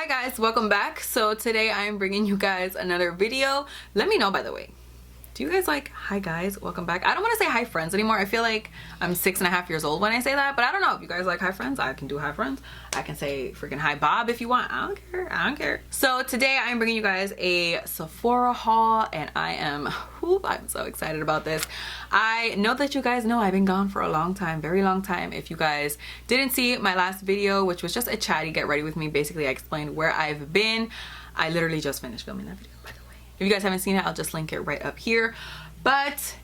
Hi guys, welcome back. So today I am bringing you guys another video. Let me know, by the way, do you guys like hi guys, welcome back? I don't want to say hi friends anymore. I feel like I'm 6.5 years old when I say that, but I don't know if you guys like hi friends. I can do hi friends. I can say freaking hi Bob if you want. I don't care. I don't care. So today I'm bringing you guys a Sephora haul, and I'm so excited about this. I know that you guys know I've been gone for a long time, very long time. If you guys didn't see my last video, which was just a chatty get ready with me, basically I explained where I've been. I literally just finished filming that video, by the way. If you guys haven't seen it, I'll just link it right up here. But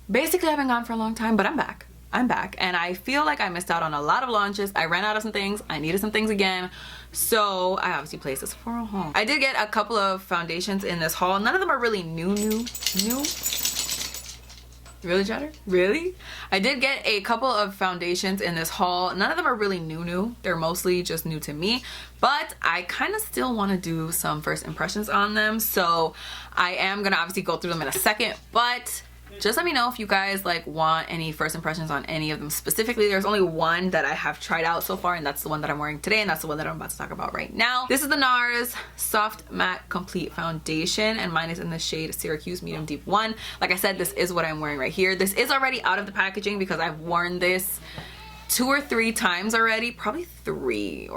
basically I've been gone for a long time, but I'm back. I'm back, and I feel like I missed out on a lot of launches. I ran out of some things. I needed some things again, so I obviously placed this for a haul. I did get a couple of foundations in this haul. None of them are really new. Really, Chatter? Really? I did get a couple of foundations in this haul. None of them are really new. They're mostly just new to me, but I kind of still want to do some first impressions on them, so I am gonna obviously go through them in a second, but just let me know if you guys like want any first impressions on any of them specifically. There's only one that I have tried out so far, and that's the one that I'm wearing today, and that's the one that I'm about to talk about right now. This is the Nars Soft Matte Complete Foundation, and mine is in the shade Syracuse Medium Deep 1. Like I said, this is what I'm wearing right here. This is already out of the packaging because I've worn this 2 or 3 times already. Probably 3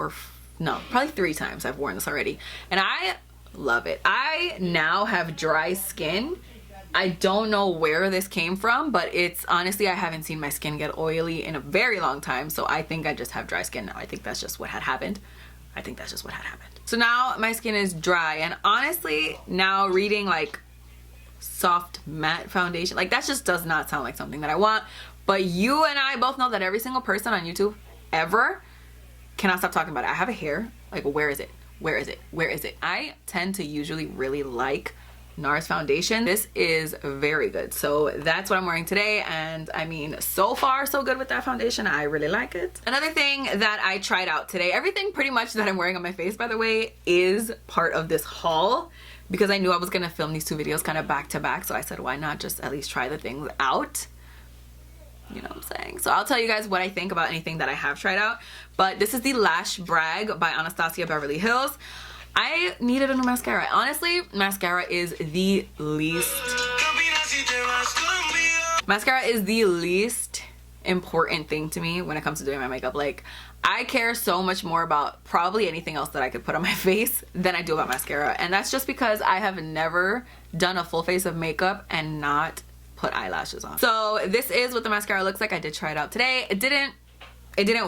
times I've worn this already, and I love it. I now have dry skin. I don't know where this came from, but it's honestly, I haven't seen my skin get oily in a very long time, so I think I just have dry skin now. I think that's just what had happened. So now my skin is dry, and honestly, now reading like soft matte foundation, like that just does not sound like something that I want. But you and I both know that every single person on YouTube ever cannot stop talking about it. I have a hair, like where is it? Where is it? Where is it? I tend to usually really like Nars foundation. This is very good, so that's what I'm wearing today, and I mean, so far so good with that foundation. I really like it. Another thing that I tried out today, everything pretty much that I'm wearing on my face, by the way, is part of this haul because I knew I was gonna film these 2 videos kind of back to back, so I said why not just at least try the things out, you know what I'm saying? So I'll tell you guys what I think about anything that I have tried out. But this is the Lash Brag by Anastasia Beverly Hills. I needed a new mascara. Honestly, mascara is the least important thing to me when it comes to doing my makeup. Like, I care so much more about probably anything else that I could put on my face than I do about mascara, and that's just because I have never done a full face of makeup and not put eyelashes on. So this is what the mascara looks like. I did try it out today. It didn't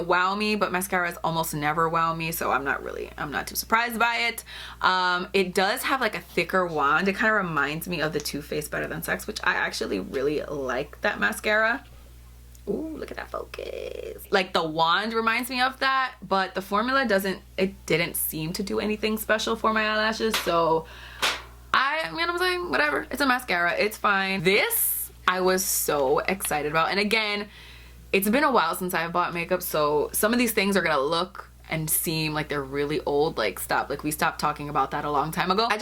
wow me, but mascaras almost never wow me, so I'm not too surprised by it. It does have like a thicker wand. It kind of reminds me of the Too Faced Better Than Sex, which I actually really like that mascara. Ooh, look at that focus. Like the wand reminds me of that, but the formula didn't seem to do anything special for my eyelashes, so you know what I'm saying? Whatever. It's a mascara. It's fine. This I was so excited about, and again, it's been a while since I've bought makeup, so some of these things are gonna look and seem like they're really old. Like, we stopped talking about that a long time ago. I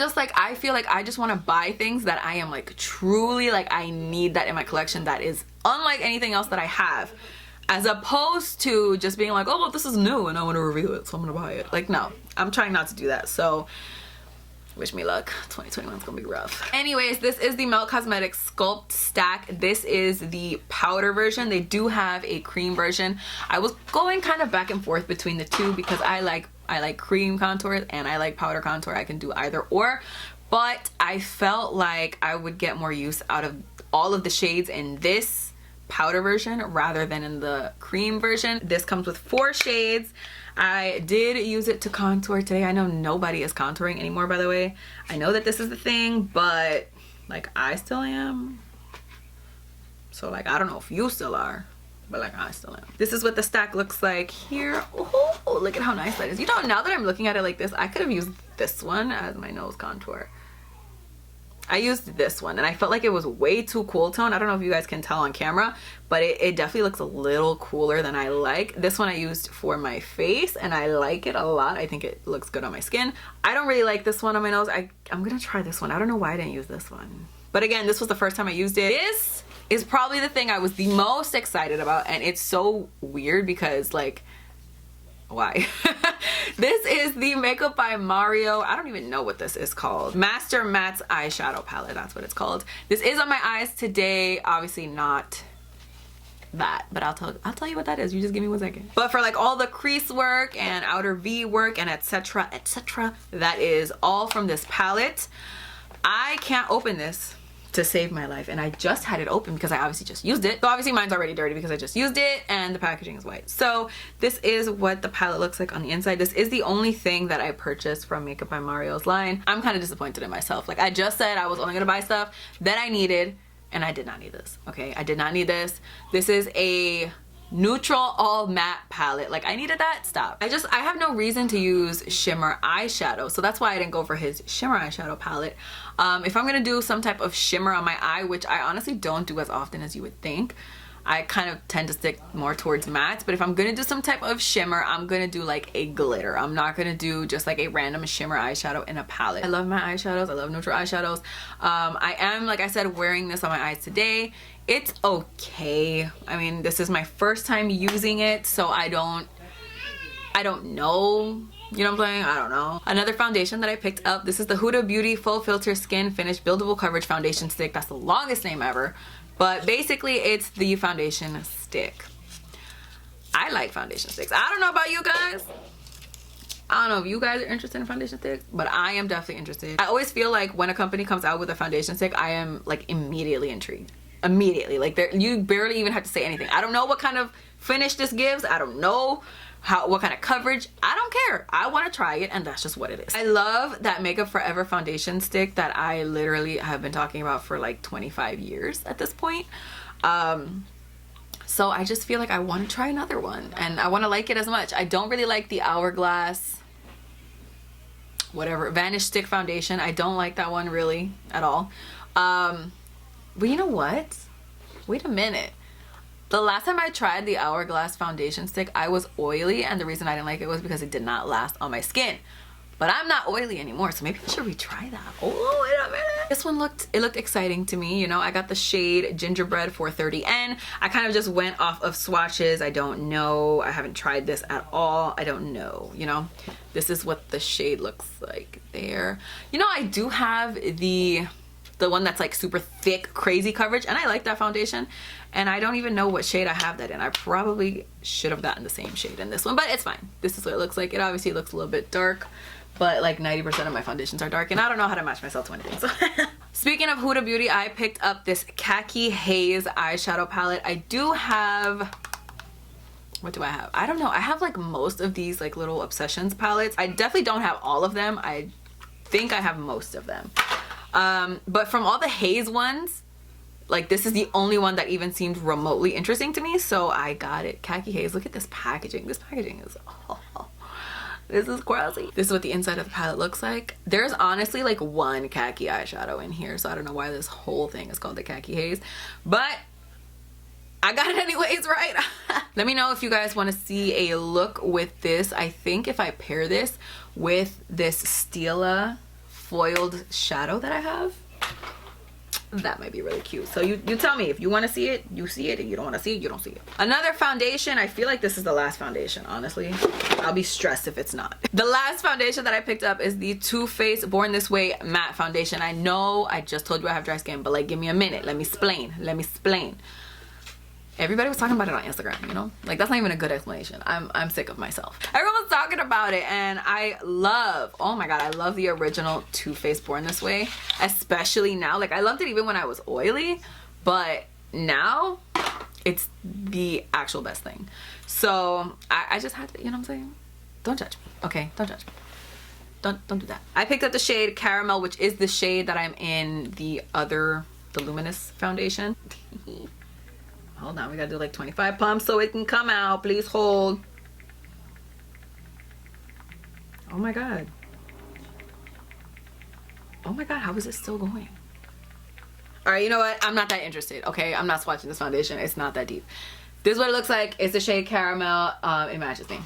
feel like I just want to buy things that I am like truly like I need that in my collection that is unlike anything else that I have, as opposed to just being like, oh well, this is new and I want to review it, so I'm gonna buy it. Like, no, I'm trying not to do that. So wish me luck. 2021 is gonna be rough. Anyways, this is the Melt Cosmetics Sculpt Stack. This is the powder version. They do have a cream version. I was going kind of back and forth between the two because I like cream contour and I like powder contour. I can do either or, but I felt like I would get more use out of all of the shades in this powder version rather than in the cream version. This comes with 4 shades. I did use it to contour today. I know nobody is contouring anymore, by the way. I know that this is the thing, but like I still am. So like I don't know if you still are, but like I still am. This is what the stack looks like here. Oh, look at how nice that is. You know, now that I'm looking at it like this, I could have used this one as my nose contour. I used this one and I felt like it was way too cool tone. I don't know if you guys can tell on camera, but it definitely looks a little cooler than I like. This one I used for my face and I like it a lot. I think it looks good on my skin. I don't really like this one on my nose. I'm gonna try this one. I don't know why I didn't use this one. But again, this was the first time I used it. This is probably the thing I was the most excited about, and it's so weird because like why? This is the Makeup by Mario. I don't even know what this is called. Master Matte's eyeshadow palette, that's what it's called. This is on my eyes today. Obviously not that, but I'll tell you what that is. You just give me 1 second. But for like all the crease work and outer V work and etc, that is all from this palette. I can't open this to save my life, and I just had it open because I obviously just used it. So obviously mine's already dirty because I just used it, and the packaging is white. So this is what the palette looks like on the inside. This is the only thing that I purchased from Makeup by Mario's line. I'm kind of disappointed in myself. Like, I just said I was only gonna buy stuff that I needed, and I did not need this. Okay, I did not need this. This is a neutral all matte palette. Like, I needed that. Stop. I have no reason to use shimmer eyeshadow, so that's why I didn't go for his shimmer eyeshadow palette. If I'm gonna do some type of shimmer on my eye, which I honestly don't do as often as you would think, I kind of tend to stick more towards mattes, but if I'm gonna do some type of shimmer, I'm gonna do like a glitter. I'm not gonna do just like a random shimmer eyeshadow in a palette. I love my eyeshadows. I love neutral eyeshadows. I am, like I said, wearing this on my eyes today. It's okay. I mean, this is my first time using it, so I don't know. You know what I'm saying? I don't know. Another foundation that I picked up, this is the Huda Beauty Full Filter Skin Finish Buildable Coverage Foundation Stick. That's the longest name ever. But basically, it's the foundation stick. I like foundation sticks. I don't know about you guys. I don't know if you guys are interested in foundation sticks, but I am definitely interested. I always feel like when a company comes out with a foundation stick, I am like immediately intrigued. Immediately. Like, you barely even have to say anything. I don't know what kind of finish this gives. I don't know what kind of coverage. I don't care. I want to try it, and that's just what it is. I love that Makeup Forever foundation stick that I literally have been talking about for like 25 years at this point. So I just feel like I want to try another one, and I want to like it as much. I don't really like the Hourglass whatever Vanish Stick foundation. I don't like that one really at all. But you know what? Wait a minute. The last time I tried the Hourglass foundation stick, I was oily, and the reason I didn't like it was because it did not last on my skin. But I'm not oily anymore, so maybe I should retry that. Oh, wait a minute. This one looked exciting to me. You know, I got the shade Gingerbread 430N. I kind of just went off of swatches. I don't know. I haven't tried this at all. I don't know, you know. This is what the shade looks like there. You know, I do have the one that's like super thick, crazy coverage, and I like that foundation, and I don't even know what shade I have that in. I probably should have gotten the same shade in this one, but it's fine. This is what it looks like. It obviously looks a little bit dark, but like 90% of my foundations are dark, and I don't know how to match myself to anything. So speaking of Huda Beauty, I picked up this Khaki Haze eyeshadow palette. I do have, what do I have? I don't know. I have like most of these like little Obsessions palettes. I definitely don't have all of them. I think I have most of them. But from all the Haze ones, like, this is the only one that even seemed remotely interesting to me, so I got it. Khaki Haze. Look at this packaging. This packaging is, this is crazy. This is what the inside of the palette looks like. There's honestly like one khaki eyeshadow in here, so I don't know why this whole thing is called the Khaki Haze, but I got it anyways, right? Let me know if you guys want to see a look with this. I think if I pair this with this Stila foiled shadow that I have, that might be really cute. So you tell me. If you want to see it, you see it. If you don't want to see it, you don't see it. Another foundation. I feel like this is the last foundation, honestly. I'll be stressed if it's not. The last foundation that I picked up is the Too Faced Born This Way matte foundation. I know I just told you I have dry skin, but like, give me a minute. Let me explain. Let me explain. Everybody was talking about it on Instagram, you know? Like, that's not even a good explanation. I'm sick of myself. Everyone was talking about it, and I love, oh my god, I love the original Too Faced Born This Way, especially now. Like, I loved it even when I was oily, but now it's the actual best thing. So I just had to, you know what I'm saying? Don't judge me, okay? Don't judge me. Don't do that. I picked up the shade Caramel, which is the shade that I'm in the Luminous foundation. Hold on, we gotta do like 25 pumps so it can come out. Please hold. Oh my god. Oh my god, how is it still going? Alright, you know what? I'm not that interested, okay? I'm not swatching this foundation. It's not that deep. This is what it looks like. It's the shade Caramel. It matches me.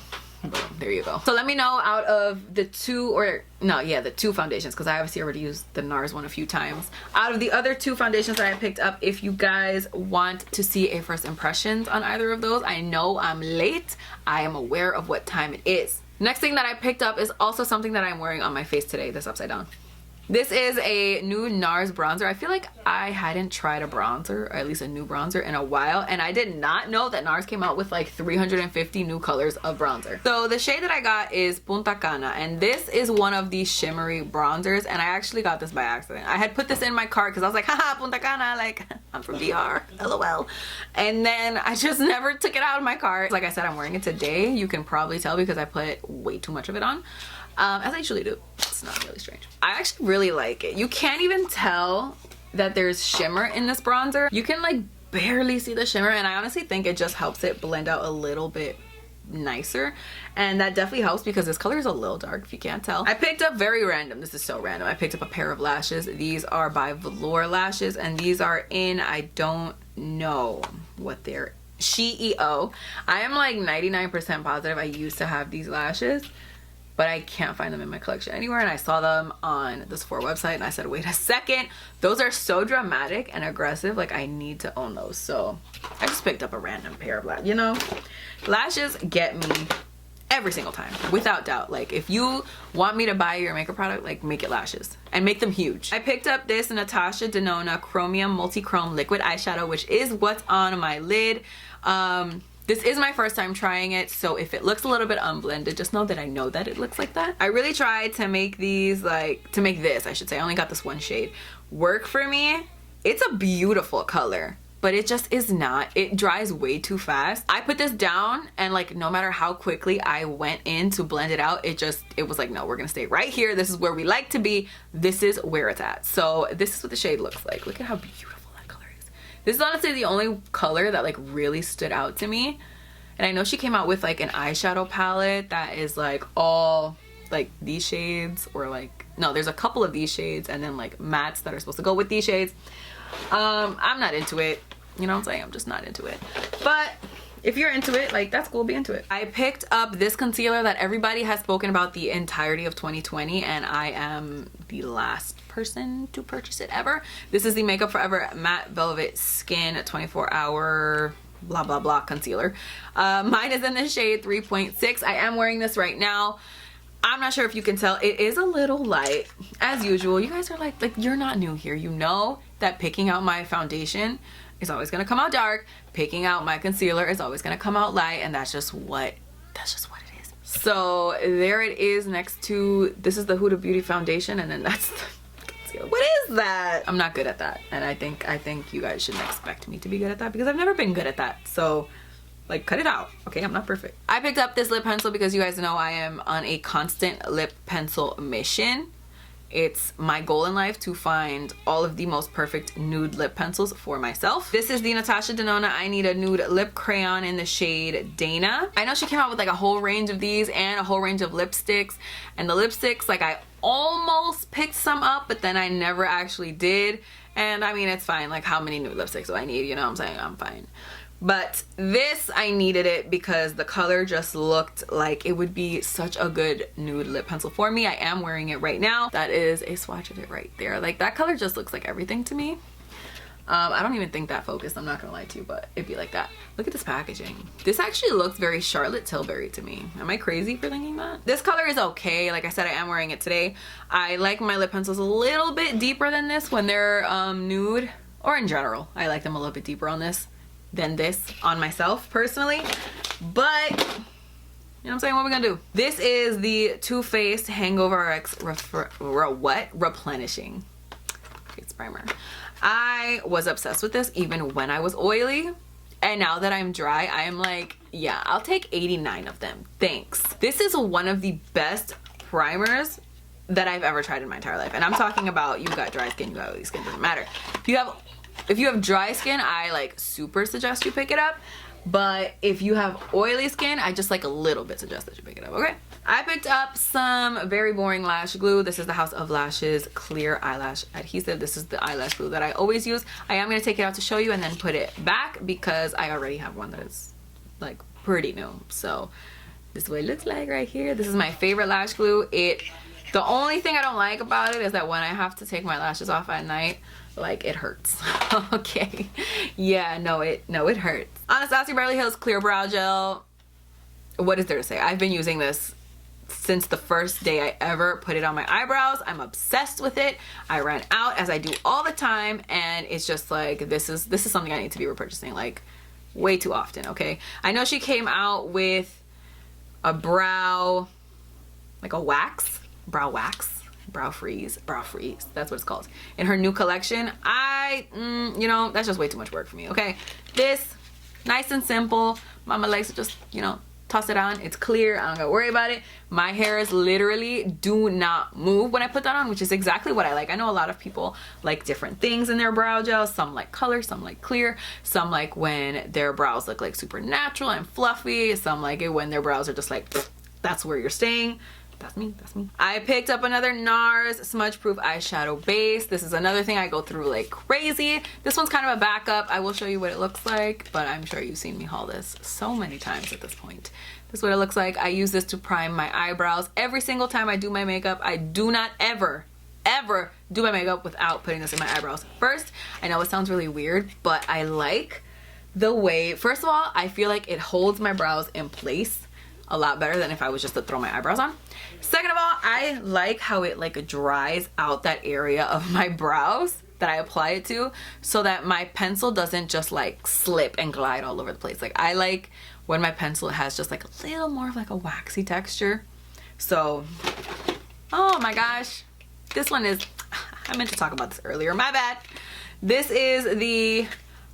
Boom, there you go. So let me know out of the the two foundations, because I obviously already used the Nars one a few times. Out of the other two foundations that I picked up, if you guys want to see a first impressions on either of those. I know I'm late. I am aware of what time it is. Next thing that I picked up is also something that I'm wearing on my face today, this upside down. This is a new Nars bronzer. I feel like I hadn't tried a bronzer, or at least a new bronzer, in a while, and I did not know that Nars came out with like 350 new colors of bronzer. So the shade that I got is Punta Cana, and this is one of these shimmery bronzers, and I actually got this by accident. I had put this in my cart because I was like, haha, Punta Cana, like, I'm from DR, LOL. And then I just never took it out of my cart. Like I said, I'm wearing it today. You can probably tell because I put way too much of it on. As I usually do. It's not really strange. I actually really like it. You can't even tell that there's shimmer in this bronzer. You can like barely see the shimmer, and I honestly think it just helps it blend out a little bit nicer, and that definitely helps because this color is a little dark if you can't tell. I picked up very random, this is so random, I picked up a pair of lashes. These are by Velour lashes, and these are in, I don't know what they're, Sheo. I am like 99% positive I used to have these lashes, but I can't find them in my collection anywhere, and I saw them on the Sephora website and I said, wait a second, those are so dramatic and aggressive, like I need to own those. So I just picked up a random pair of lashes. You know, lashes get me every single time, without doubt. Like if you want me to buy your makeup product, like make it lashes and make them huge. I picked up this Natasha Denona Chromium Multichrome Liquid Eyeshadow, which is what's on my lid. This is my first time trying it, so if it looks a little bit unblended, just know that I know that it looks like that. I really tried to make these, like, to make this, I should say, I only got this one shade, work for me. It's a beautiful color, but it just is not. It dries way too fast. I put this down, and like, no matter how quickly I went in to blend it out, it was like, no, we're gonna stay right here. This is where we like to be. This is where it's at. So this is what the shade looks like. Look at how beautiful. This is honestly the only color that like really stood out to me. And I know she came out with like an eyeshadow palette that is like all like these shades, or like, no, there's a couple of these shades and then like mattes that are supposed to go with these shades. I'm not into it. You know what I'm saying? I'm just not into it. But if you're into it, like, that's cool, be into it. I picked up this concealer that everybody has spoken about the entirety of 2020, and I am the last person to purchase it ever. This is the Makeup Forever Matte Velvet Skin 24-hour blah blah blah concealer. Mine is in the shade 3.6. I am wearing this right now. I'm not sure if you can tell, it is a little light. As usual, you guys are like you're not new here. You know that picking out my foundation is always gonna come out dark. Picking out my concealer is always gonna come out light, and that's just what it is. So there it is next to, this is the Huda Beauty foundation, and then that's the concealer. What is that? I'm not good at that, and I think you guys shouldn't expect me to be good at that because I've never been good at that. So like, cut it out, okay? I'm not perfect. I picked up this lip pencil because you guys know I am on a constant lip pencil mission. It's my goal in life to find all of the most perfect nude lip pencils for myself. This is the Natasha Denona I Need a Nude Lip Crayon in the shade Dana. I know she came out with like a whole range of these and a whole range of lipsticks. And the lipsticks, like, I almost picked some up, but then I never actually did. And I mean, it's fine. Like, how many nude lipsticks do I need? You know what I'm saying? I'm fine. But this, I needed it because the color just looked like it would be such a good nude lip pencil for me. I am wearing it right now. That is a swatch of it right there. Like, that color just looks like everything to me. I don't even think that focused, I'm not gonna lie to you, but it'd be like that. Look at this packaging. This actually looks very Charlotte Tilbury to me. Am I crazy for thinking that? This color is okay. Like I said, I am wearing it today. I like my lip pencils a little bit deeper than this when they're nude, or in general. I like them a little bit deeper on this than this on myself personally, but you know what I'm saying, what are we gonna do? This is the Too Faced Hangover RX Replenishing Face Primer. I was obsessed with this even when I was oily, and now that I'm dry, I am like, yeah, I'll take 89 of them, thanks. This is one of the best primers that I've ever tried in my entire life, and I'm talking about, you got dry skin, you got oily skin, doesn't matter. If you have dry skin, I like super suggest you pick it up. But if you have oily skin, I just like a little bit suggest that you pick it up, okay? I picked up some very boring lash glue. This is the House of Lashes Clear Eyelash Adhesive. This is the eyelash glue that I always use. I am going to take it out to show you and then put it back because I already have one that is like pretty new. So This is what it looks like right here. This is my favorite lash glue. The only thing I don't like about it is that when I have to take my lashes off at night, like, it hurts. Okay. Yeah, no, it hurts. Anastasia Beverly Hills Clear Brow Gel. What is there to say? I've been using this since the first day I ever put it on my eyebrows. I'm obsessed with it. I ran out, as I do all the time, and it's just like, this is something I need to be repurchasing, like, way too often, okay? I know she came out with a brow, like a wax, brow freeze, that's what it's called, in her new collection. You know, that's just way too much work for me, okay? This, nice and simple. Mama likes to just, you know, toss it on. It's clear. I don't gotta worry about it. My hairs literally do not move when I put that on, which is exactly what I like. I know a lot of people like different things in their brow gel. Some like color, some like clear, some like when their brows look like super natural and fluffy, some like it when their brows are just like, that's where you're staying. That's me, that's me. I picked up another Nars smudge proof eyeshadow base. This is another thing I go through like crazy. This one's kind of a backup. I will show you what it looks like, but I'm sure you've seen me haul this so many times at this point. This is what it looks like. I use this to prime my eyebrows every single time I do my makeup. I do not ever do my makeup without putting this in my eyebrows. First, I know it sounds really weird, but I like the way, first of all, I feel like it holds my brows in place a lot better than if I was just to throw my eyebrows on. Second of all, I like how it like dries out that area of my brows that I apply it to, so that my pencil doesn't just like slip and glide all over the place. Like, I like when my pencil has just like a little more of like a waxy texture. So, oh my gosh, this one is, I meant to talk about this earlier, my bad. This is the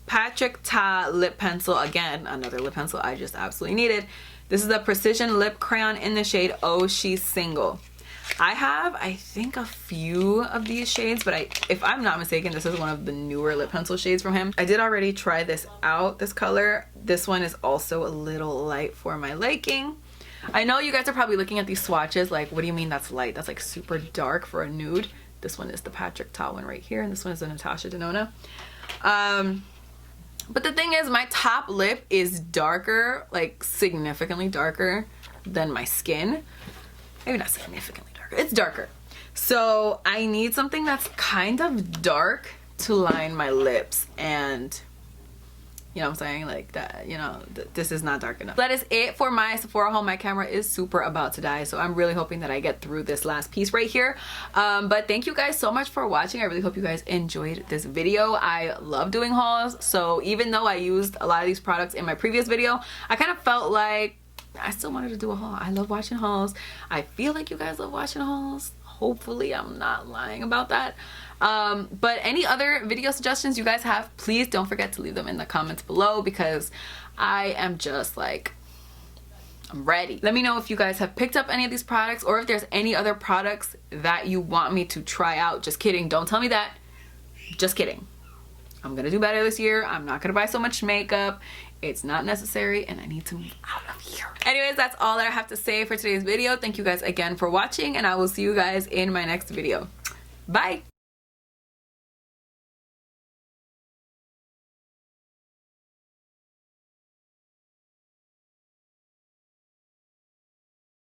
Patrick Ta lip pencil. Again, another lip pencil I just absolutely needed. This is the Precision Lip Crayon in the shade Oh She's Single. I have, I think, a few of these shades, but if I'm not mistaken, this is one of the newer lip pencil shades from him. I did already try this out, this color. This one is also a little light for my liking. I know you guys are probably looking at these swatches like, what do you mean that's light? That's like super dark for a nude. This one is the Patrick Ta one right here, and this one is the Natasha Denona. But the thing is, my top lip is darker, like significantly darker than my skin. Maybe not significantly darker, it's darker. So I need something that's kind of dark to line my lips, and you know what I'm saying, like that, you know, this is not dark enough. That is it for my Sephora haul. My camera is super about to die, so I'm really hoping that I get through this last piece right here. But thank you guys so much for watching. I really hope you guys enjoyed this video. I love doing hauls, so even though I used a lot of these products in my previous video, I kind of felt like I still wanted to do a haul. I love watching hauls. I feel like you guys love watching hauls. Hopefully I'm not lying about that. But any other video suggestions you guys have, please don't forget to leave them in the comments below, because I am just like, I'm ready. Let me know if you guys have picked up any of these products, or if there's any other products that you want me to try out. Just kidding, don't tell me that. Just kidding. I'm gonna do better this year. I'm not gonna buy so much makeup. It's not necessary, and I need to move out of here. Anyways, that's all that I have to say for today's video. Thank you guys again for watching, and I will see you guys in my next video. Bye.